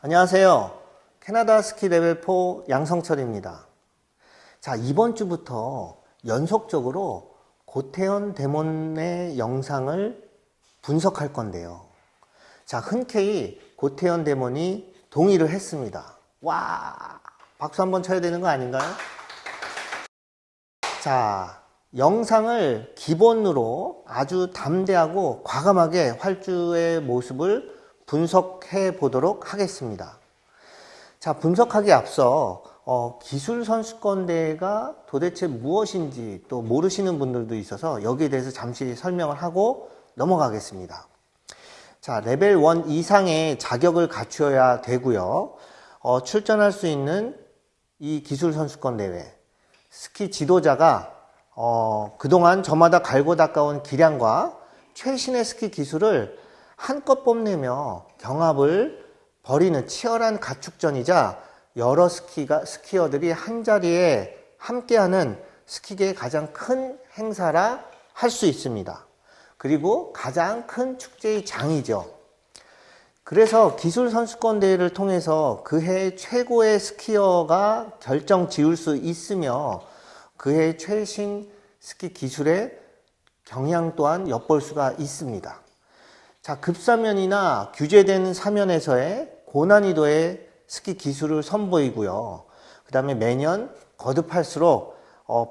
안녕하세요. 캐나다 스키 레벨 4 양성철입니다. 자, 이번 주부터 연속적으로 고태현 데몬의 영상을 분석할 건데요. 자, 흔쾌히 고태현 데몬이 동의를 했습니다. 와, 박수 한번 쳐야 되는 거 아닌가요? 자, 영상을 기본으로 아주 담대하고 과감하게 활주의 모습을 분석해 보도록 하겠습니다. 자, 분석하기에 앞서 기술선수권대회가 도대체 무엇인지 또 모르시는 분들도 있어서 여기에 대해서 잠시 설명을 하고 넘어가겠습니다. 자, 레벨 1 이상의 자격을 갖추어야 되고요. 출전할 수 있는 이 기술선수권대회, 스키 지도자가 그동안 저마다 갈고 닦아온 기량과 최신의 스키 기술을 한껏 뽐내며 경합을 벌이는 치열한 가축전이자 여러 스키어들이 한자리에 함께하는 스키계의 가장 큰 행사라 할 수 있습니다. 그리고 가장 큰 축제의 장이죠. 그래서 기술선수권대회를 통해서 그해 최고의 스키어가 결정 지을 수 있으며 그해 최신 스키 기술의 경향 또한 엿볼 수가 있습니다. 자, 급사면이나 규제된 사면에서의 고난이도의 스키 기술을 선보이고요. 그 다음에 매년 거듭할수록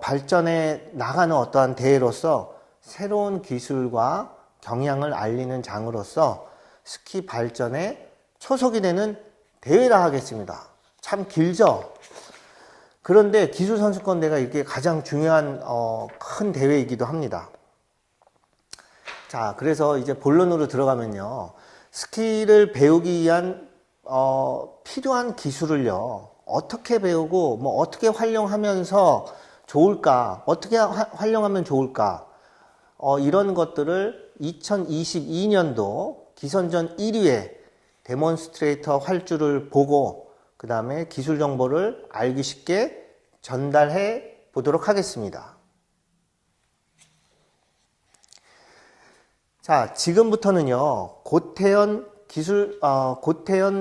발전해 나가는 어떠한 대회로서 새로운 기술과 경향을 알리는 장으로서 스키 발전에 초석이 되는 대회라 하겠습니다. 참 길죠? 그런데 기술선수권대회가 이게 가장 중요한 큰 대회이기도 합니다. 자, 그래서 이제 본론으로 들어가면요. 스키를 배우기 위한 필요한 기술을요. 어떻게 배우고 어떻게 활용하면서 좋을까? 어떻게 활용하면 좋을까? 이런 것들을 2022년도 기선전 1위에 데몬스트레이터 활주를 보고 그 다음에 기술 정보를 알기 쉽게 전달해 보도록 하겠습니다. 자, 지금부터는요, 고태현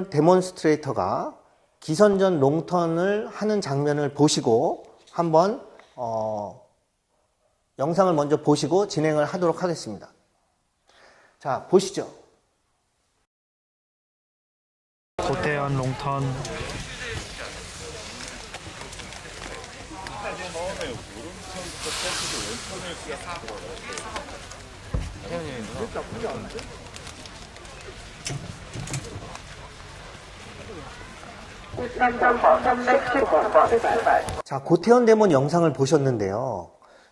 데몬스트레이터가 기선전 롱턴을 하는 장면을 보시고 한번 영상을 먼저 보시고 진행을 하도록 하겠습니다. 자, 보시죠. 고태현 롱턴. 자, 고태현 데몬 영상을 보셨는데요.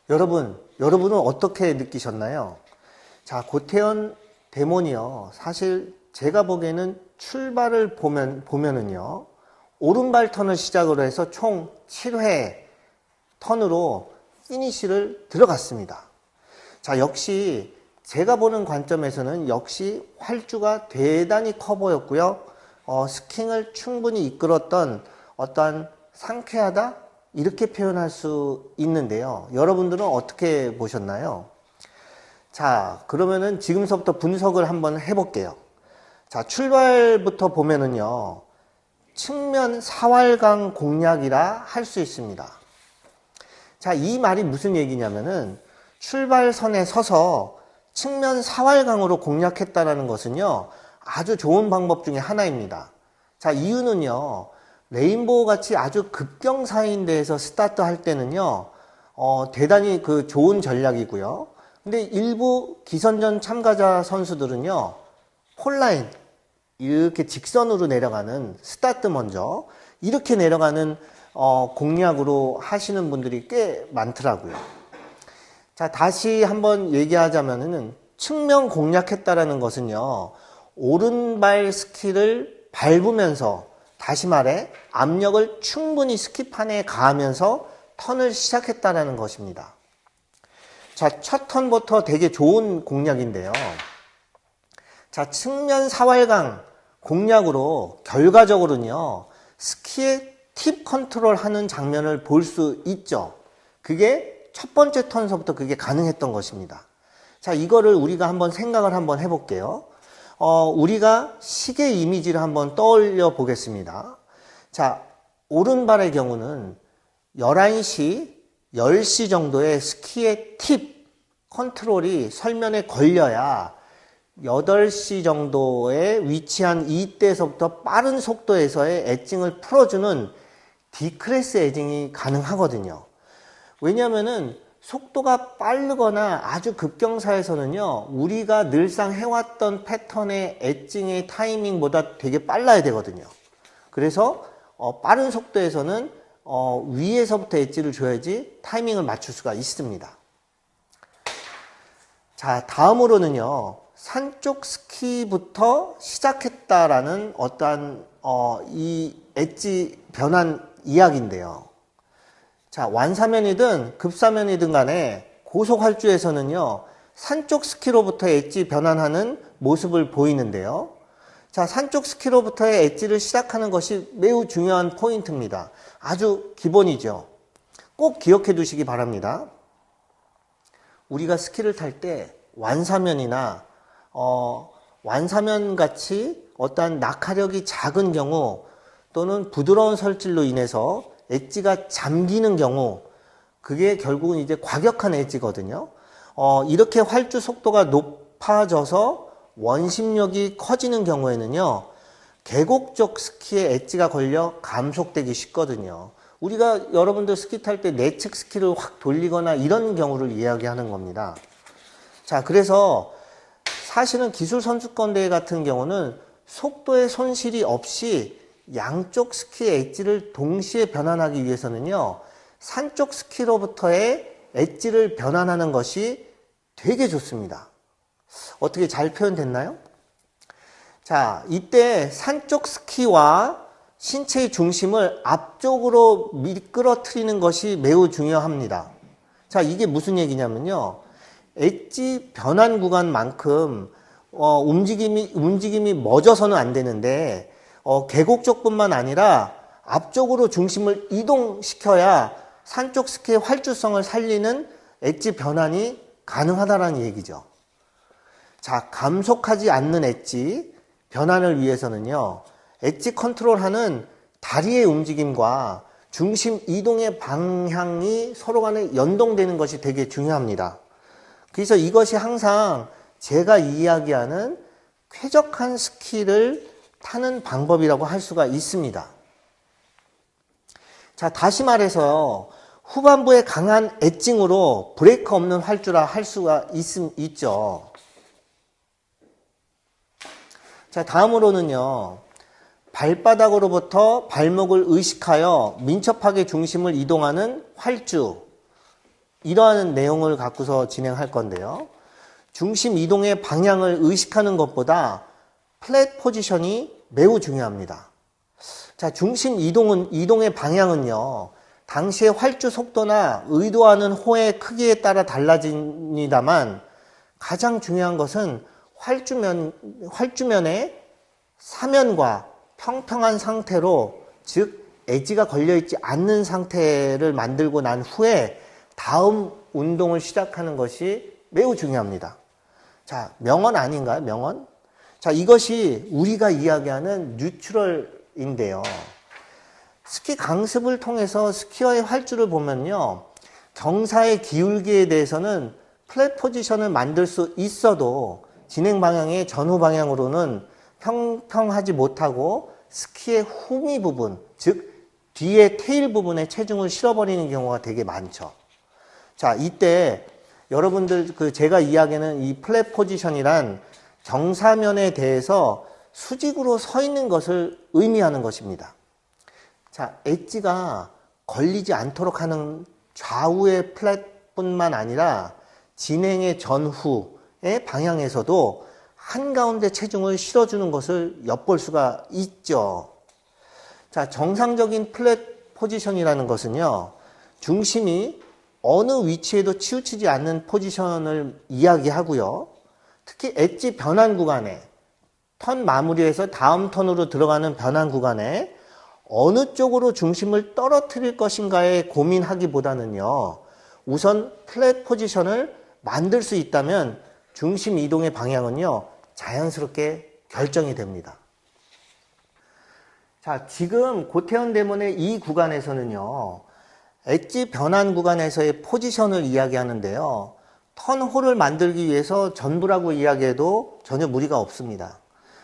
여러분은 어떻게 느끼셨나요? 자, 고태현 데몬이요. 사실 제가 보기에는 출발을 보면은요. 오른발 턴을 시작으로 해서 총 7회 턴으로 피니시를 들어갔습니다. 자, 역시 제가 보는 관점에서는 역시 활주가 대단히 커 보였고요. 스킹을 충분히 이끌었던 어떠한 상쾌하다? 이렇게 표현할 수 있는데요. 여러분들은 어떻게 보셨나요? 자, 그러면은 지금서부터 분석을 한번 해볼게요. 자, 출발부터 보면은요. 측면 사활강 공략이라 할 수 있습니다. 자, 이 말이 무슨 얘기냐면은 출발선에 서서 측면 사활강으로 공략했다라는 것은요. 아주 좋은 방법 중에 하나입니다. 자, 이유는요. 레인보우 같이 아주 급경사인 데에서 스타트 할 때는요. 대단히 좋은 전략이고요. 근데 일부 기선전 참가자 선수들은요. 폴라인 이렇게 직선으로 내려가는 스타트 먼저 이렇게 내려가는 공략으로 하시는 분들이 꽤 많더라고요. 자, 다시 한번 얘기하자면은 측면 공략했다라는 것은요. 오른발 스키를 밟으면서 다시 말해 압력을 충분히 스키판에 가하면서 턴을 시작했다라는 것입니다. 자, 첫 턴부터 되게 좋은 공략인데요. 자, 측면 사활강 공략으로 결과적으로는요. 스키의 팁 컨트롤 하는 장면을 볼 수 있죠. 그게 첫 번째 턴서부터 그게 가능했던 것입니다. 자, 이거를 우리가 한번 생각을 한번 해볼게요. 우리가 시계 이미지를 한번 떠올려 보겠습니다. 자, 오른발의 경우는 11시, 10시 정도의 스키의 팁, 컨트롤이 설면에 걸려야 8시 정도에 위치한 이때서부터 빠른 속도에서의 엣징을 풀어주는 D클래스 엣징이 가능하거든요. 왜냐하면은 속도가 빠르거나 아주 급경사에서는요, 우리가 늘상 해왔던 패턴의 엣징의 타이밍보다 되게 빨라야 되거든요. 그래서 빠른 속도에서는 위에서부터 엣지를 줘야지 타이밍을 맞출 수가 있습니다. 자, 다음으로는요, 산쪽 스키부터 시작했다라는 어떠한 이 엣지 변환 이야기인데요. 자, 완사면이든 급사면이든 간에 고속 활주에서는요, 산쪽 스키로부터 엣지 변환하는 모습을 보이는데요. 자, 산쪽 스키로부터의 엣지를 시작하는 것이 매우 중요한 포인트입니다. 아주 기본이죠. 꼭 기억해 두시기 바랍니다. 우리가 스키를 탈 때 완사면이나 완사면 같이 어떠한 낙하력이 작은 경우 또는 부드러운 설질로 인해서 엣지가 잠기는 경우, 그게 결국은 이제 과격한 엣지거든요. 이렇게 활주 속도가 높아져서 원심력이 커지는 경우에는요, 계곡적 스키에 엣지가 걸려 감속되기 쉽거든요. 우리가 여러분들 스키 탈 때 내측 스키를 확 돌리거나 이런 경우를 이야기하는 겁니다. 자, 그래서 사실은 기술 선수권 대회 같은 경우는 속도의 손실이 없이 양쪽 스키의 엣지를 동시에 변환하기 위해서는요, 산쪽 스키로부터의 엣지를 변환하는 것이 되게 좋습니다. 어떻게 잘 표현됐나요? 자, 이때 산쪽 스키와 신체의 중심을 앞쪽으로 미끄러뜨리는 것이 매우 중요합니다. 자, 이게 무슨 얘기냐면요, 엣지 변환 구간만큼 움직임이 멎어서는 안 되는데, 계곡 쪽뿐만 아니라 앞쪽으로 중심을 이동시켜야 산쪽 스키의 활주성을 살리는 엣지 변환이 가능하다는 얘기죠. 자, 감속하지 않는 엣지 변환을 위해서는요, 엣지 컨트롤하는 다리의 움직임과 중심 이동의 방향이 서로 간에 연동되는 것이 되게 중요합니다. 그래서 이것이 항상 제가 이야기하는 쾌적한 스키를 타는 방법이라고 할 수가 있습니다. 자, 다시 말해서 후반부에 강한 엣징으로 브레이크 없는 활주라 할 수가 있죠. 자, 다음으로는요, 발바닥으로부터 발목을 의식하여 민첩하게 중심을 이동하는 활주, 이러한 내용을 갖고서 진행할 건데요. 중심 이동의 방향을 의식하는 것보다 플랫 포지션이 매우 중요합니다. 자, 중심 이동의 방향은요, 당시의 활주 속도나 의도하는 호의 크기에 따라 달라집니다만, 가장 중요한 것은 활주면의 사면과 평평한 상태로, 즉 엣지가 걸려있지 않는 상태를 만들고 난 후에 다음 운동을 시작하는 것이 매우 중요합니다. 자, 명언 아닌가요? 명언? 자, 이것이 우리가 이야기하는 뉴트럴인데요. 스키 강습을 통해서 스키어의 활주를 보면요, 경사의 기울기에 대해서는 플랫 포지션을 만들 수 있어도 진행 방향의 전후 방향으로는 평평하지 못하고 스키의 후미 부분, 즉 뒤에 테일 부분에 체중을 실어버리는 경우가 되게 많죠. 자, 이때 여러분들 제가 이야기하는 이 플랫 포지션이란 경사면에 대해서 수직으로 서 있는 것을 의미하는 것입니다. 자, 엣지가 걸리지 않도록 하는 좌우의 플랫뿐만 아니라 진행의 전후의 방향에서도 한가운데 체중을 실어주는 것을 엿볼 수가 있죠. 자, 정상적인 플랫 포지션이라는 것은요, 중심이 어느 위치에도 치우치지 않는 포지션을 이야기하고요. 특히 엣지 변환 구간에, 턴 마무리에서 다음 턴으로 들어가는 변환 구간에 어느 쪽으로 중심을 떨어뜨릴 것인가에 고민하기보다는요, 우선 플랫 포지션을 만들 수 있다면 중심 이동의 방향은요, 자연스럽게 결정이 됩니다. 자, 지금 고태현 대문의 이 구간에서는요, 엣지 변환 구간에서의 포지션을 이야기하는데요. 턴홀을 만들기 위해서 전부라고 이야기해도 전혀 무리가 없습니다.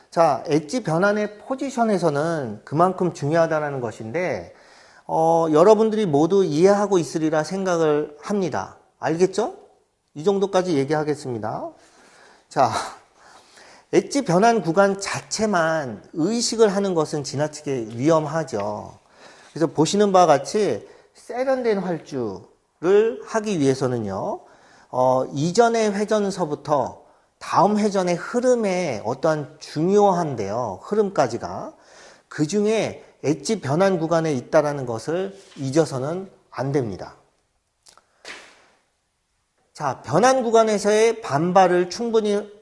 자, 엣지 변환의 포지션에서는 그만큼 중요하다는 것인데 여러분들이 모두 이해하고 있으리라 생각을 합니다. 알겠죠? 이 정도까지 얘기하겠습니다. 자, 엣지 변환 구간 자체만 의식을 하는 것은 지나치게 위험하죠. 그래서 보시는 바와 같이 세련된 활주를 하기 위해서는요, 이전의 회전서부터 다음 회전의 흐름에 어떠한 중요한데요, 흐름까지가 그 중에 엣지 변환 구간에 있다는 것을 잊어서는 안 됩니다. 자, 변환 구간에서의 반발을 충분히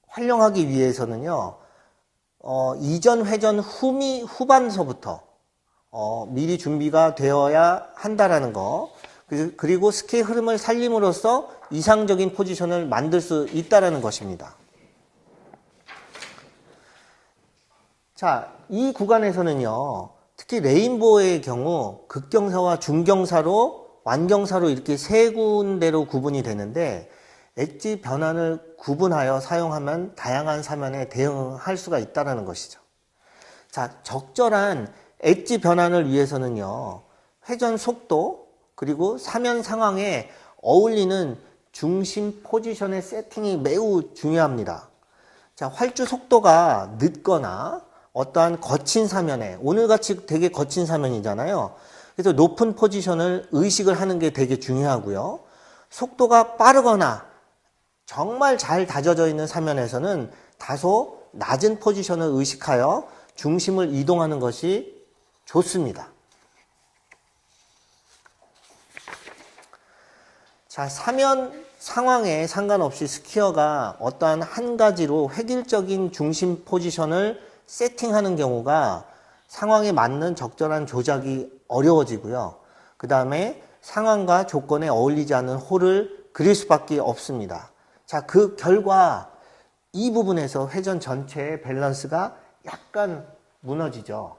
활용하기 위해서는요, 이전 회전 후반서부터 미리 준비가 되어야 한다라는 거, 그리고 스키의 흐름을 살림으로써 이상적인 포지션을 만들 수 있다라는 것입니다. 자, 이 구간에서는요, 특히 레인보우의 경우 극경사와 중경사로 완경사로 이렇게 세 군데로 구분이 되는데 엣지 변환을 구분하여 사용하면 다양한 사면에 대응할 수가 있다는 것이죠. 자, 적절한 엣지 변환을 위해서는요, 회전 속도 그리고 사면 상황에 어울리는 중심 포지션의 세팅이 매우 중요합니다. 자, 활주 속도가 늦거나 어떠한 거친 사면에, 오늘같이 되게 거친 사면이잖아요. 그래서 높은 포지션을 의식을 하는 게 되게 중요하고요. 속도가 빠르거나 정말 잘 다져져 있는 사면에서는 다소 낮은 포지션을 의식하여 중심을 이동하는 것이 좋습니다. 자, 사면 상황에 상관없이 스키어가 어떠한 한 가지로 획일적인 중심 포지션을 세팅하는 경우가 상황에 맞는 적절한 조작이 어려워지고요. 그 다음에 상황과 조건에 어울리지 않는 홀을 그릴 수밖에 없습니다. 자, 그 결과 이 부분에서 회전 전체의 밸런스가 약간 무너지죠.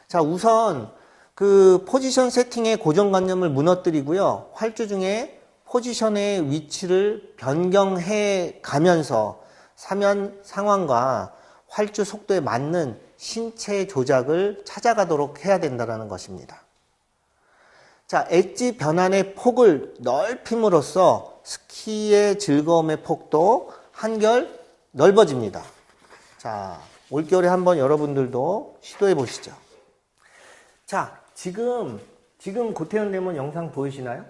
자, 우선 그 포지션 세팅의 고정관념을 무너뜨리고요. 활주 중에 포지션의 위치를 변경해 가면서 사면 상황과 활주 속도에 맞는 신체 조작을 찾아가도록 해야 된다는 것입니다. 자, 엣지 변환의 폭을 넓힘으로써 스키의 즐거움의 폭도 한결 넓어집니다. 자, 올겨울에 한번 여러분들도 시도해 보시죠. 자, 지금 고태현 대문 영상 보이시나요?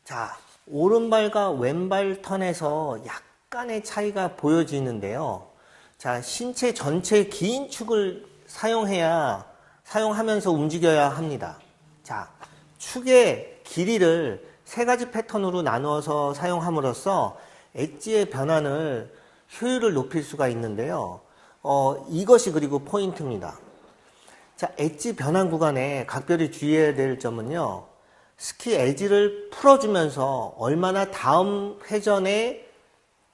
자, 오른발과 왼발 턴에서 약간의 차이가 보여지는데요. 자, 신체 전체의 긴 축을 사용하면서 움직여야 합니다. 자, 축의 길이를 세 가지 패턴으로 나누어서 사용함으로써 엣지의 변환을 효율을 높일 수가 있는데요. 이것이 그리고 포인트입니다. 자, 엣지 변환 구간에 각별히 주의해야 될 점은요. 스키 엣지를 풀어주면서 얼마나 다음 회전의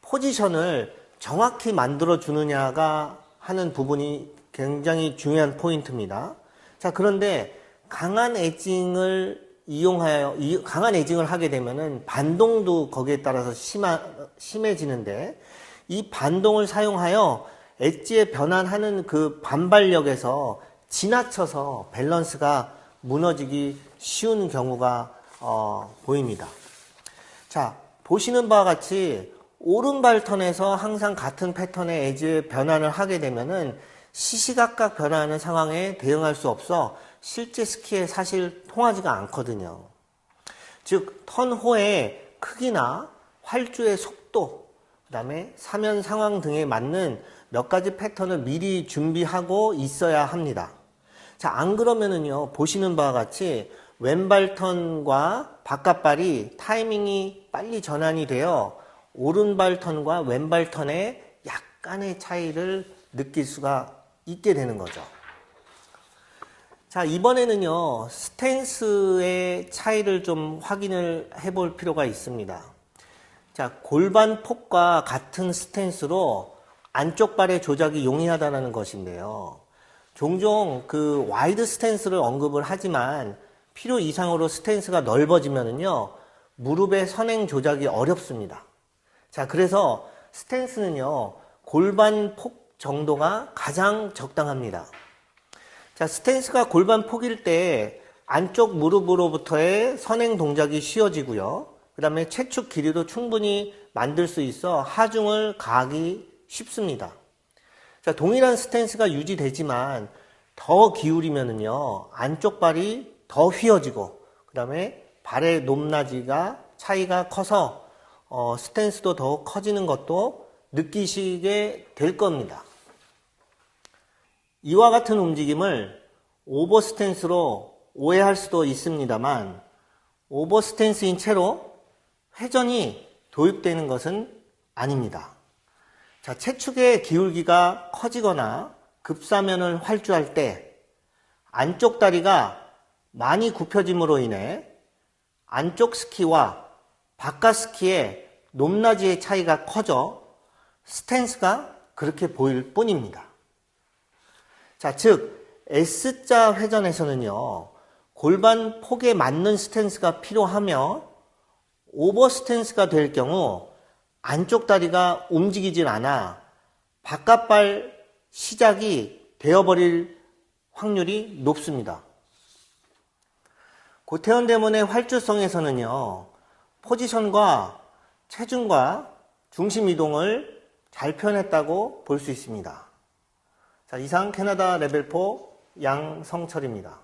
포지션을 정확히 만들어 주느냐가 하는 부분이 굉장히 중요한 포인트입니다. 자, 그런데 강한 에징을 하게 되면은 반동도 거기에 따라서 심해지는데 이 반동을 사용하여 엣지에 변환하는 그 반발력에서 지나쳐서 밸런스가 무너지기 쉬운 경우가 보입니다. 자, 보시는 바와 같이 오른발 턴에서 항상 같은 패턴의 엣지의 변환을 하게 되면은 시시각각 변화하는 상황에 대응할 수 없어 실제 스키에 사실 통하지가 않거든요. 즉, 턴호의 크기나 활주의 속도, 그 다음에 사면 상황 등에 맞는 몇 가지 패턴을 미리 준비하고 있어야 합니다. 자, 안 그러면은요, 보시는 바와 같이 왼발 턴과 바깥발이 타이밍이 빨리 전환이 되어 오른발 턴과 왼발 턴에 약간의 차이를 느낄 수가 있게 되는 거죠. 자, 이번에는요, 스탠스의 차이를 좀 확인을 해볼 필요가 있습니다. 자, 골반 폭과 같은 스탠스로 안쪽 발의 조작이 용이하다는 것인데요. 종종 그 와이드 스탠스를 언급을 하지만 필요 이상으로 스탠스가 넓어지면은요, 무릎의 선행 조작이 어렵습니다. 자, 그래서 스탠스는요, 골반 폭 정도가 가장 적당합니다. 자, 스탠스가 골반 폭일 때 안쪽 무릎으로부터의 선행 동작이 쉬워지고요. 그 다음에 채축 길이도 충분히 만들 수 있어 하중을 가하기 쉽습니다. 자, 동일한 스탠스가 유지되지만 더 기울이면은요, 안쪽 발이 더 휘어지고, 그 다음에 발의 높낮이가 차이가 커서 스탠스도 더 커지는 것도 느끼시게 될 겁니다. 이와 같은 움직임을 오버 스탠스로 오해할 수도 있습니다만, 오버 스탠스인 채로 회전이 도입되는 것은 아닙니다. 자, 채축의 기울기가 커지거나 급사면을 활주할 때 안쪽 다리가 많이 굽혀짐으로 인해 안쪽 스키와 바깥 스키의 높낮이의 차이가 커져 스탠스가 그렇게 보일 뿐입니다. 자, 즉 S자 회전에서는요, 골반 폭에 맞는 스탠스가 필요하며 오버 스탠스가 될 경우 안쪽 다리가 움직이질 않아 바깥발 시작이 되어버릴 확률이 높습니다. 고태원대문의 활주성에서는요, 포지션과 체중과 중심 이동을 잘 표현했다고 볼 수 있습니다. 자, 이상 캐나다 레벨 4 양성철입니다.